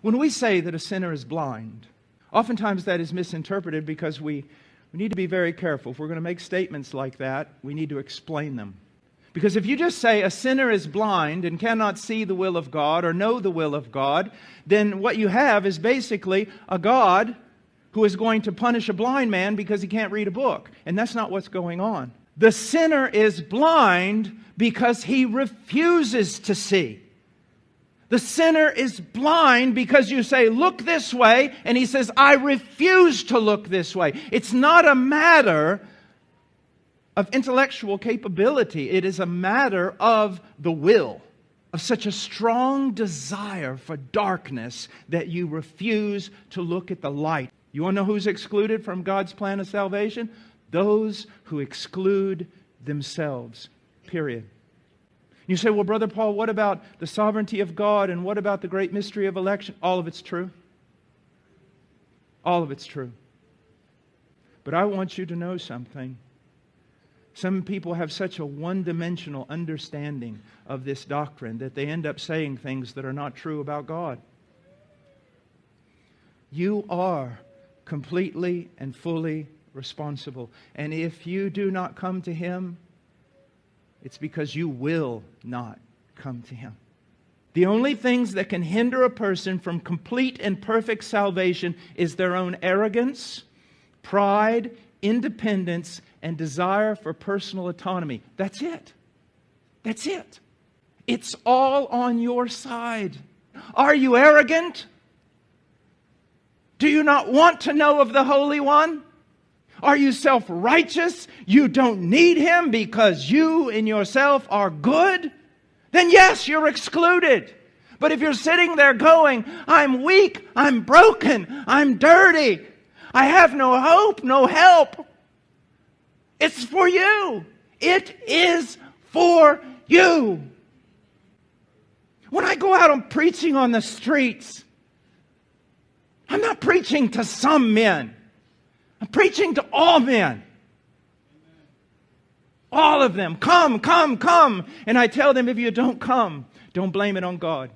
When we say that a sinner is blind, oftentimes that is misinterpreted because we need to be very careful. If we're going to make statements like that, we need to explain them. Because if you just say a sinner is blind and cannot see the will of God or know the will of God, then what you have is basically a God who is going to punish a blind man because he can't read a book. And that's not what's going on. The sinner is blind because he refuses to see. The sinner is blind because you say, look this way, and he says, I refuse to look this way. It's not a matter of intellectual capability. It is a matter of the will, of such a strong desire for darkness that you refuse to look at the light. You want to know who's excluded from God's plan of salvation? Those who exclude themselves, period. You say, well, Brother Paul, what about the sovereignty of God and what about the great mystery of election? All of it's true. All of it's true. But I want you to know something. Some people have such a one-dimensional understanding of this doctrine that they end up saying things that are not true about God. You are completely and fully responsible. And if you do not come to Him, it's because you will not come to Him. The only things that can hinder a person from complete and perfect salvation is their own arrogance, pride, independence, and desire for personal autonomy. That's it. That's it. It's all on your side. Are you arrogant? Do you not want to know of the Holy One? Are you self-righteous? You don't need Him because you in yourself are good? Then yes, you're excluded. But if you're sitting there going, I'm weak, I'm broken, I'm dirty, I have no hope, no help, it's for you. It is for you. When I go out and preaching on the streets, I'm not preaching to some men. I'm preaching to all men. All of them. Come, come, come. And I tell them, if you don't come, don't blame it on God.